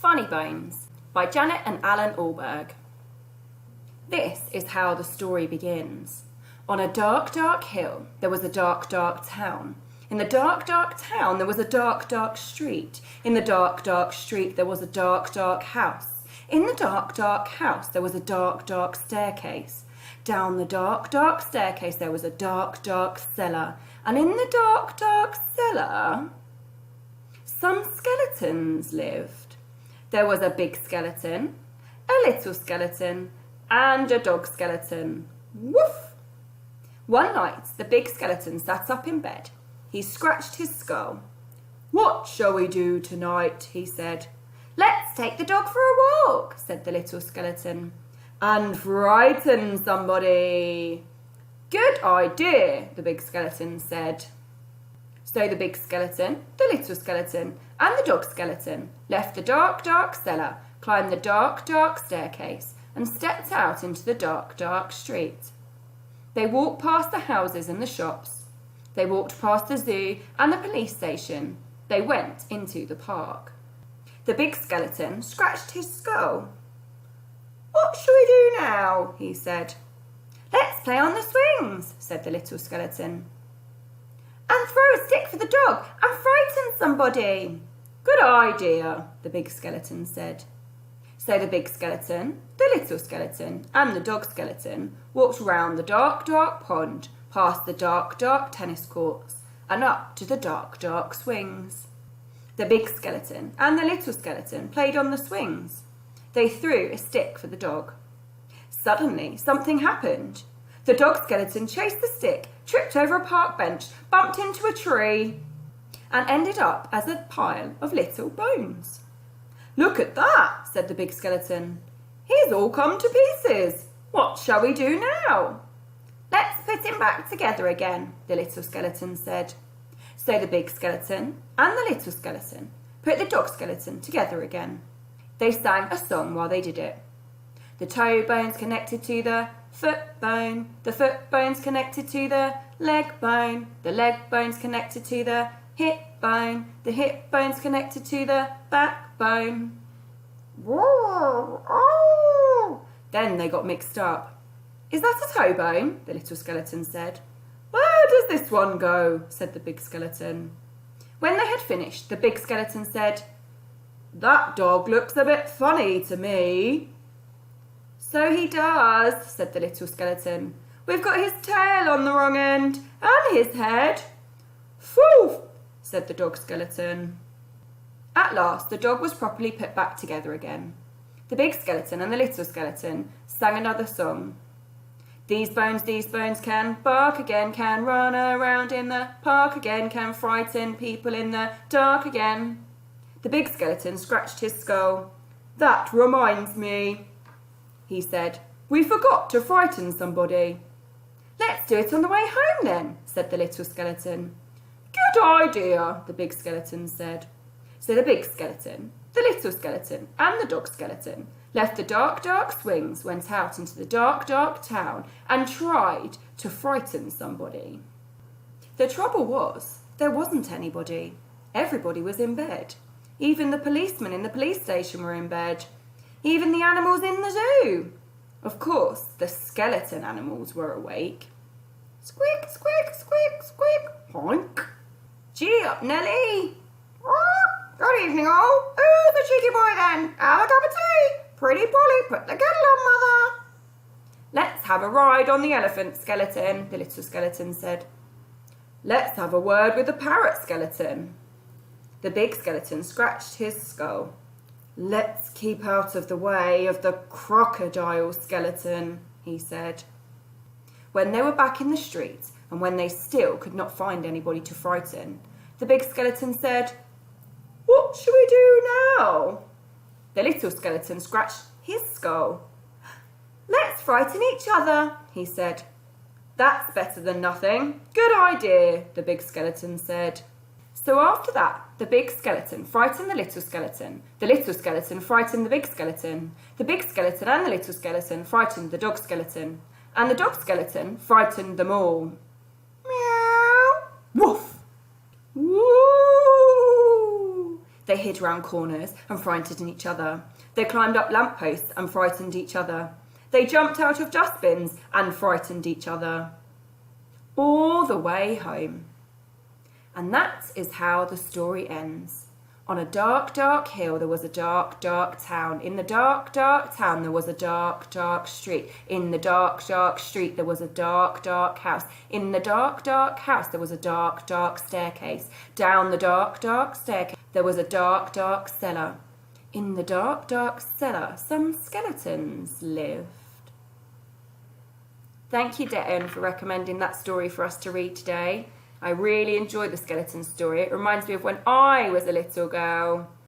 Funny Bones by Janet and Alan Allberg. This is how the story begins. On a dark, dark hill, there was a dark, dark town. In the dark, dark town, there was a dark, dark street. In the dark, dark street, there was a dark, dark house. In the dark, dark house, there was a dark, dark staircase. Down the dark, dark staircase, there was a dark, dark cellar. And in the dark, dark cellar, some skeletons lived. There was a big skeleton, a little skeleton, and a dog skeleton. Woof! One night, the big skeleton sat up in bed. He scratched his skull. "What shall we do tonight?" he said. "Let's take the dog for a walk," said the little skeleton. "And frighten somebody." "Good idea," the big skeleton said. So the big skeleton, the little skeleton, and the dog skeleton left the dark, dark cellar, climbed the dark, dark staircase, and stepped out into the dark, dark street. They walked past the houses and the shops. They walked past the zoo and the police station. They went into the park. The big skeleton scratched his skull. "What shall we do now?" he said. "Let's play on the swings," said the little skeleton. "And throw a stick for the dog and frighten somebody." "Good idea," the big skeleton said. So the big skeleton, the little skeleton, and the dog skeleton walked round the dark, dark pond, past the dark, dark tennis courts, and up to the dark, dark swings. The big skeleton and the little skeleton played on the swings. They threw a stick for the dog. Suddenly, something happened. The dog skeleton chased the stick, tripped over a park bench, bumped into a tree, and ended up as a pile of little bones. "Look at that," said the big skeleton. "He's all come to pieces. What shall we do now?" "Let's put him back together again," the little skeleton said. So the big skeleton and the little skeleton put the dog skeleton together again. They sang a song while they did it. The toe bone's connected to the foot bone's connected to the leg bone's connected to the hip bone's connected to the backbone. Then they got mixed up. "Is that a toe bone?" the little skeleton said. "Where does this one go?" said the big skeleton. When they had finished, the big skeleton said, "That dog looks a bit funny to me." "So he does," said the little skeleton. "We've got his tail on the wrong end and his head." "Phew," said the dog skeleton. At last, the dog was properly put back together again. The big skeleton and the little skeleton sang another song. These bones can bark again, can run around in the park again, can frighten people in the dark again." The big skeleton scratched his skull. "That reminds me," he said. "We forgot to frighten somebody." "Let's do it on the way home then," said the little skeleton. "Good idea," the big skeleton said. So the big skeleton, the little skeleton, and the dog skeleton left the dark, dark swings, went out into the dark, dark town, and tried to frighten somebody. The trouble was, there wasn't anybody. Everybody was in bed. Even the policemen in the police station were in bed. Even the animals in the zoo. Of course, the skeleton animals were awake. Squeak, squeak, squeak, squeak, poink. "Gee up, Nelly." "Good evening, all. Who's the cheeky boy then? Have a cup of tea. Pretty Polly, put the kettle on, mother." "Let's have a ride on the elephant, skeleton," the little skeleton said. "Let's have a word with the parrot, skeleton." The big skeleton scratched his skull. "Let's keep out of the way of the crocodile, skeleton," he said. When they were back in the street, and when they still could not find anybody to frighten, the big skeleton said, "What shall we do now?" The little skeleton scratched his skull. "Let's frighten each other," he said. "That's better than nothing. Good idea," the big skeleton said. So after that, the big skeleton frightened the little skeleton frightened the big skeleton and the little skeleton frightened the dog skeleton, and the dog skeleton frightened them all. Meow! Woof! Woo! They hid round corners and frightened each other. They climbed up lampposts and frightened each other. They jumped out of dustbins and frightened each other. All the way home. And that is how the story ends. On a dark, dark hill there was a dark, dark town. In the dark, dark town there was a dark, dark street. In the dark, dark street there was a dark, dark house. In the dark, dark house there was a dark, dark staircase. Down the dark, dark staircase there was a dark, dark cellar. In the dark, dark cellar some skeletons lived. Thank you, Deton, for recommending that story for us to read today. I really enjoyed the skeleton story. It reminds me of when I was a little girl.